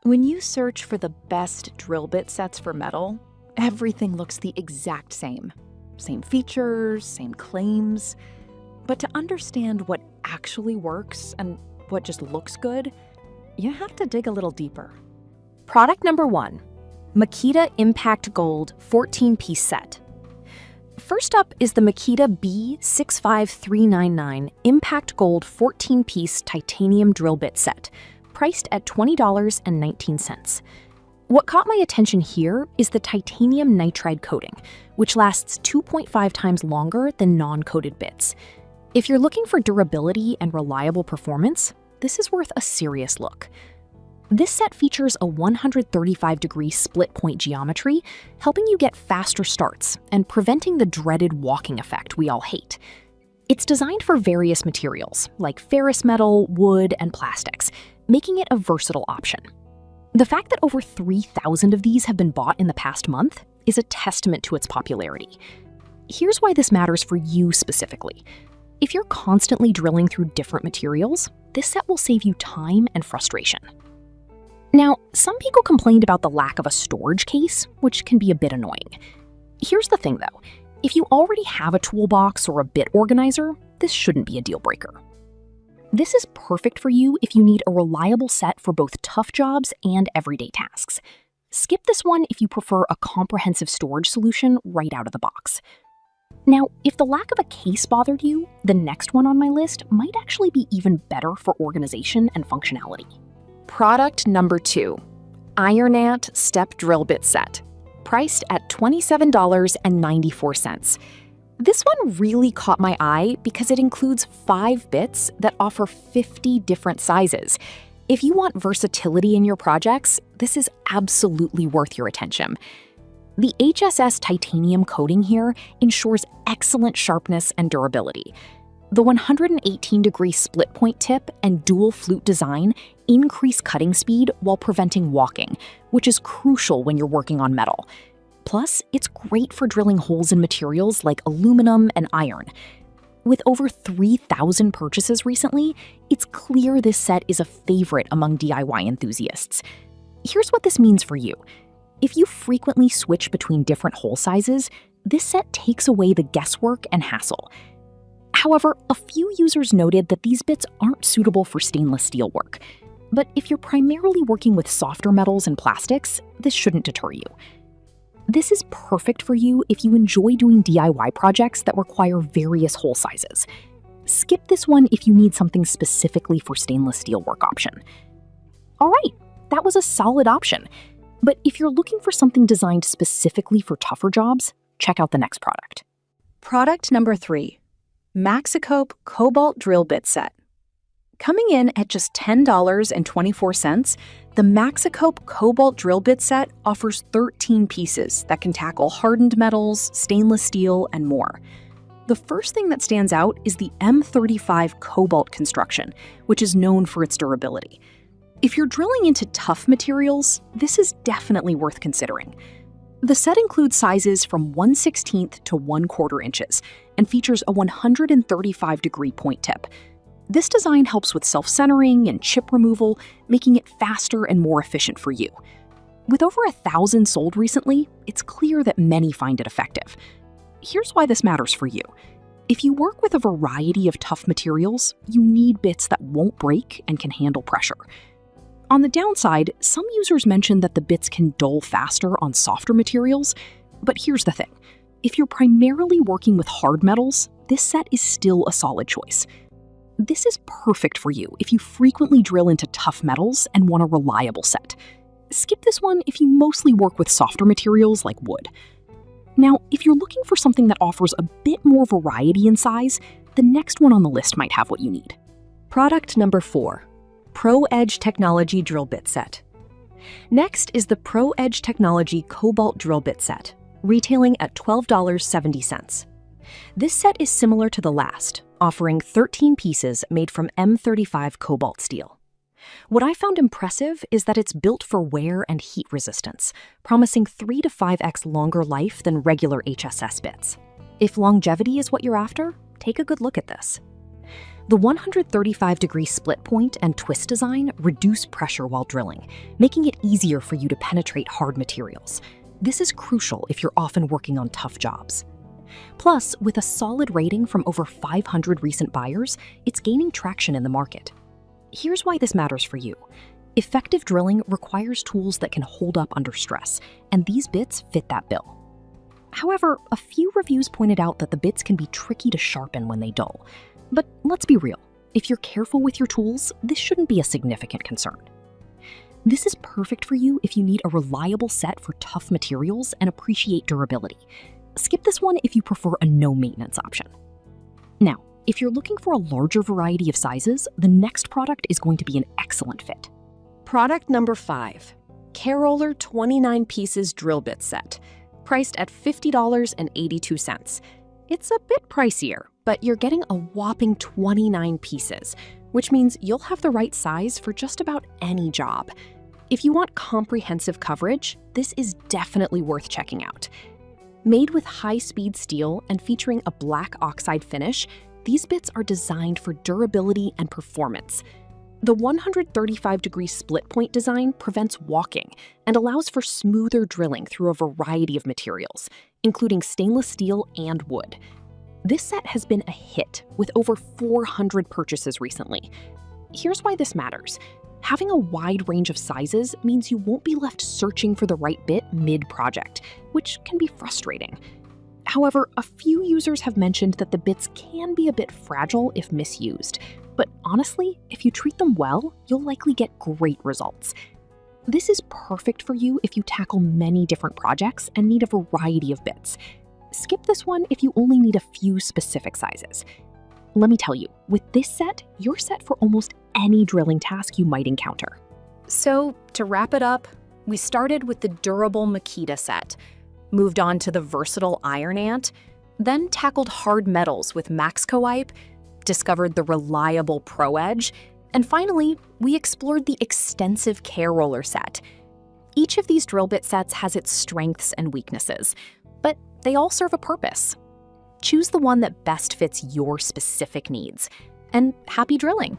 When you search for the best drill bit sets for metal, everything looks the exact same. Same features, same claims. But to understand what actually works and what just looks good, you have to dig a little deeper. Product number 1, Makita Impact Gold 14-piece set. First up is the Makita B65399 Impact Gold 14-piece titanium drill bit set, priced at $20.19. What caught my attention here is the titanium nitride coating, which lasts 2.5 times longer than non-coated bits. If you're looking for durability and reliable performance, this is worth a serious look. This set features a 135-degree split point geometry, helping you get faster starts and preventing the dreaded walking effect we all hate. It's designed for various materials, like ferrous metal, wood, and plastics, making it a versatile option. The fact that over 3,000 of these have been bought in the past month is a testament to its popularity. Here's why this matters for you specifically. If you're constantly drilling through different materials, this set will save you time and frustration. Now, some people complained about the lack of a storage case, which can be a bit annoying. Here's the thing though, if you already have a toolbox or a bit organizer, this shouldn't be a deal breaker. This is perfect for you if you need a reliable set for both tough jobs and everyday tasks. Skip this one if you prefer a comprehensive storage solution right out of the box. Now, if the lack of a case bothered you, the next one on my list might actually be even better for organization and functionality. Product number 2, Ironant Step Drill Bit Set, priced at $27.94. This one really caught my eye because it includes 5 bits that offer 50 different sizes. If you want versatility in your projects, this is absolutely worth your attention. The HSS titanium coating here ensures excellent sharpness and durability. The 118-degree split point tip and dual flute design increase cutting speed while preventing walking, which is crucial when you're working on metal. Plus, it's great for drilling holes in materials like aluminum and iron. With over 3,000 purchases recently, it's clear this set is a favorite among DIY enthusiasts. Here's what this means for you. If you frequently switch between different hole sizes, this set takes away the guesswork and hassle. However, a few users noted that these bits aren't suitable for stainless steel work. But if you're primarily working with softer metals and plastics, this shouldn't deter you. This is perfect for you if you enjoy doing DIY projects that require various hole sizes. Skip this one if you need something specifically for stainless steel work option. All right, that was a solid option. But if you're looking for something designed specifically for tougher jobs, check out the next product. Product number 3, Maxicope Cobalt Drill Bit Set. Coming in at just $10.24, the Maxicope Cobalt Drill Bit Set offers 13 pieces that can tackle hardened metals, stainless steel, and more. The first thing that stands out is the M35 Cobalt construction, which is known for its durability. If you're drilling into tough materials, this is definitely worth considering. The set includes sizes from 1/16 to 1/4 inches and features a 135-degree point tip. This design helps with self-centering and chip removal, making it faster and more efficient for you. With over 1,000 sold recently, it's clear that many find it effective. Here's why this matters for you. If you work with a variety of tough materials, you need bits that won't break and can handle pressure. On the downside, some users mention that the bits can dull faster on softer materials, but here's the thing. If you're primarily working with hard metals, this set is still a solid choice. This is perfect for you if you frequently drill into tough metals and want a reliable set. Skip this one if you mostly work with softer materials like wood. Now, if you're looking for something that offers a bit more variety in size, the next one on the list might have what you need. Product number 4, Pro Edge Technology Drill Bit Set. Next is the Pro Edge Technology Cobalt Drill Bit Set, retailing at $12.70. This set is similar to the last, offering 13 pieces made from M35 cobalt steel. What I found impressive is that it's built for wear and heat resistance, promising 3 to 5x longer life than regular HSS bits. If longevity is what you're after, take a good look at this. The 135-degree split point and twist design reduce pressure while drilling, making it easier for you to penetrate hard materials. This is crucial if you're often working on tough jobs. Plus, with a solid rating from over 500 recent buyers, it's gaining traction in the market. Here's why this matters for you. Effective drilling requires tools that can hold up under stress, and these bits fit that bill. However, a few reviews pointed out that the bits can be tricky to sharpen when they dull. But let's be real, if you're careful with your tools, this shouldn't be a significant concern. This is perfect for you if you need a reliable set for tough materials and appreciate durability. Skip this one if you prefer a no-maintenance option. Now, if you're looking for a larger variety of sizes, the next product is going to be an excellent fit. Product number 5, K-Roller 29 pieces drill bit set, priced at $50.82. It's a bit pricier, but you're getting a whopping 29 pieces, which means you'll have the right size for just about any job. If you want comprehensive coverage, this is definitely worth checking out. Made with high-speed steel and featuring a black oxide finish, these bits are designed for durability and performance. The 135-degree split point design prevents walking and allows for smoother drilling through a variety of materials, including stainless steel and wood. This set has been a hit with over 400 purchases recently. Here's why this matters. Having a wide range of sizes means you won't be left searching for the right bit mid-project, which can be frustrating. However, a few users have mentioned that the bits can be a bit fragile if misused. But honestly, if you treat them well, you'll likely get great results. This is perfect for you if you tackle many different projects and need a variety of bits. Skip this one if you only need a few specific sizes. Let me tell you, with this set, you're set for almost any drilling task you might encounter. So, to wrap it up, we started with the durable Makita set, moved on to the versatile Iron Ant, then tackled hard metals with Maxcowipe, discovered the reliable Pro Edge, and finally, we explored the extensive K-Roller set. Each of these drill bit sets has its strengths and weaknesses, but they all serve a purpose. Choose the one that best fits your specific needs, and happy drilling!